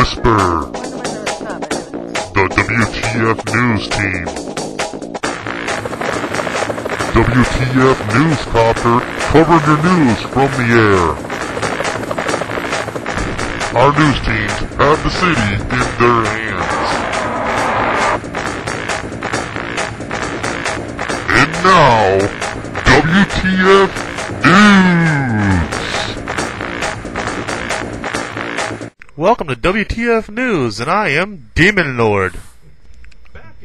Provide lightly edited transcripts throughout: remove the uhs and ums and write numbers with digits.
Whisper, the WTF News Team. WTF Newscopter covering your news from the air. Our news teams have the city in their hands. And now, WTF News. Welcome to WTF News, and I am Demon Lord.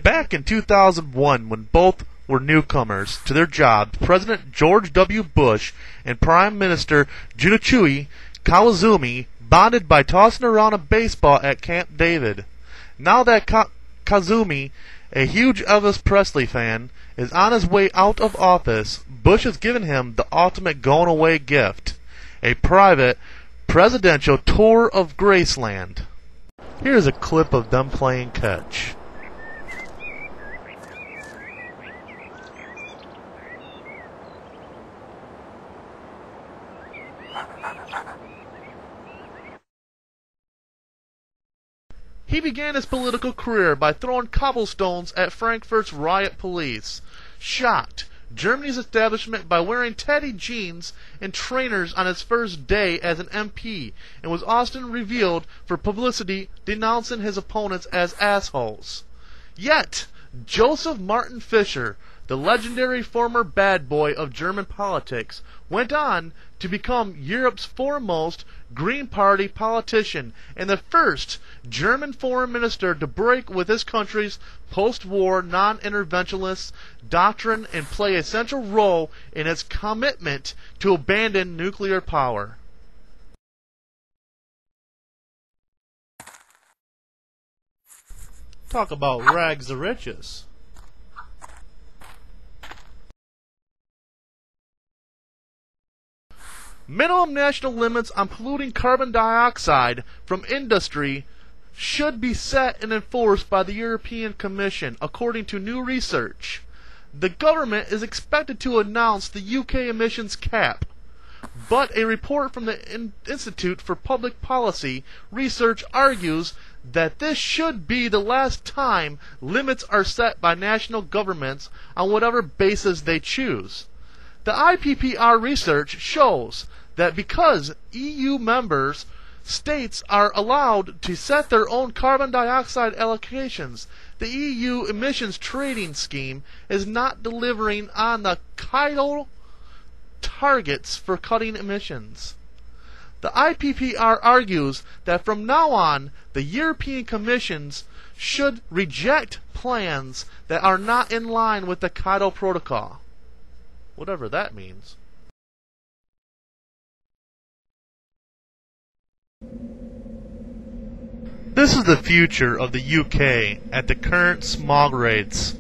Back in 2001, when both were newcomers to their jobs, President George W. Bush and Prime Minister Junichi Kawazumi bonded by tossing around a baseball at Camp David. Now that Kazumi, a huge Elvis Presley fan, is on his way out of office, Bush has given him the ultimate going-away gift, a private presidential tour of Graceland. Here's a clip of them playing catch. He began his political career by throwing cobblestones at Frankfurt's riot police, shocked Germany's establishment by wearing tatty jeans and trainers on his first day as an MP, and was often revealed for publicity denouncing his opponents as assholes. Yet, Joseph Martin Fischer, the legendary former bad boy of German politics, went on to become Europe's foremost Green Party politician and the first German foreign minister to break with his country's post-war non-interventionist doctrine and play a central role in its commitment to abandon nuclear power. Talk about rags to riches. Minimum national limits on polluting carbon dioxide from industry should be set and enforced by the European Commission, according to new research. The government is expected to announce the UK emissions cap, but a report from the Institute for Public Policy Research argues that this should be the last time limits are set by national governments on whatever basis they choose. The IPPR research shows that because EU members states are allowed to set their own carbon dioxide allocations, the EU emissions trading scheme is not delivering on the Kyoto targets for cutting emissions. The IPPR argues that from now on, the European Commission should reject plans that are not in line with the Kyoto Protocol. Whatever that means. This is the future of the UK at the current smog rates.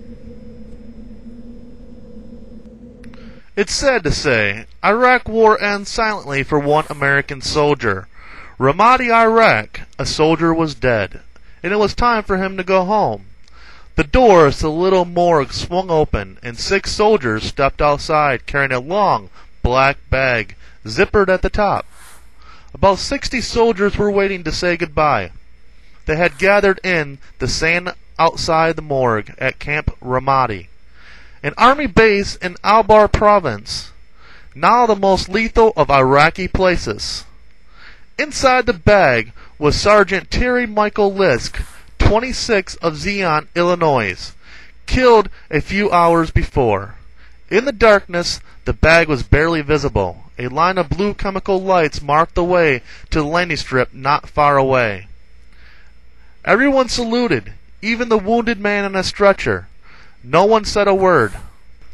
It's sad to say, Iraq war ends silently for one American soldier. Ramadi, Iraq, a soldier was dead, and it was time for him to go home. The doors to the little morgue swung open, and 6 soldiers stepped outside carrying a long black bag, zippered at the top. About 60 soldiers were waiting to say goodbye. They had gathered in the sand outside the morgue at Camp Ramadi, an army base in Albar province, now the most lethal of Iraqi places. Inside the bag was Sergeant Terry Michael Lisk, 26 of Zion, Illinois, killed a few hours before. In the darkness, the bag was barely visible. A line of blue chemical lights marked the way to the landing strip not far away. Everyone saluted, even the wounded man on a stretcher. No one said a word.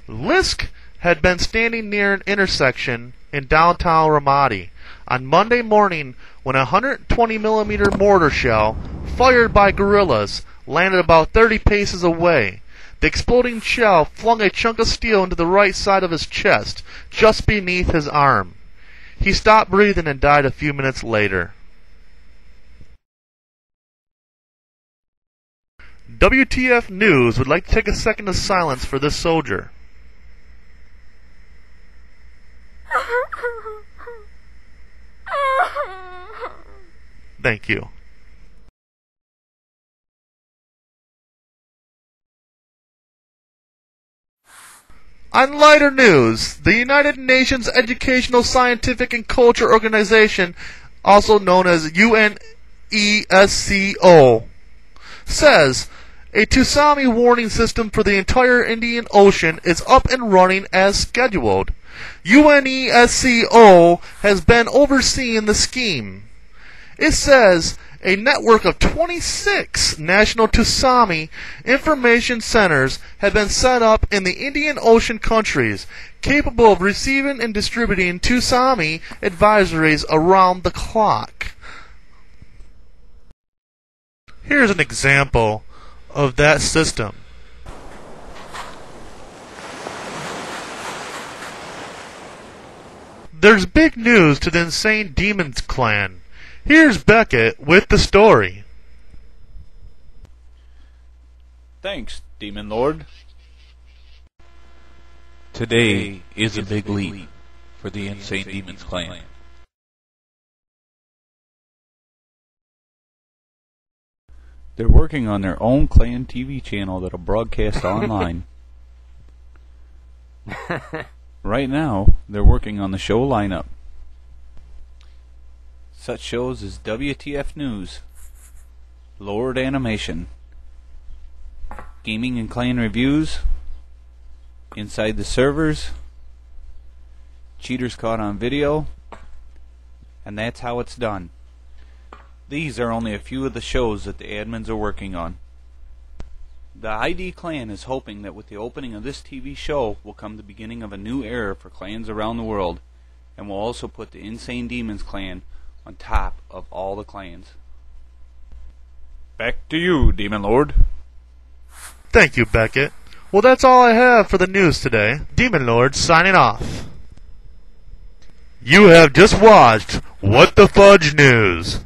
Lisk had been standing near an intersection in downtown Ramadi on Monday morning when a 120mm mortar shell, fired by guerrillas, landed about 30 paces away. The exploding shell flung a chunk of steel into the right side of his chest, just beneath his arm. He stopped breathing and died a few minutes later. WTF News would like to take a second of silence for this soldier. Thank you. On lighter news, the United Nations Educational, Scientific, and Culture Organization, also known as UNESCO, says a tsunami warning system for the entire Indian Ocean is up and running as scheduled. UNESCO has been overseeing the scheme. It says a network of 26 national tsunami information centers have been set up in the Indian Ocean countries, capable of receiving and distributing tsunami advisories around the clock. Here's an example of that system. There's big news to the Insane Demons clan. Here's Beckett with the story. Thanks, Demon Lord. Today is a big leap for the Insane Demons clan. They're working on their own clan TV channel that'll broadcast online. Right now, they're working on the show lineup. Such shows as WTF News, Lord Animation, Gaming and Clan Reviews, Inside the Servers, Cheaters Caught on Video, and That's How It's Done. These are only a few of the shows that the admins are working on. The ID clan is hoping that with the opening of this TV show will come the beginning of a new era for clans around the world, and will also put the Insane Demons clan on top of all the clans. Back to you, Demon Lord. Thank you, Beckett. Well, that's all I have for the news today. Demon Lord signing off. You have just watched What the Fudge News.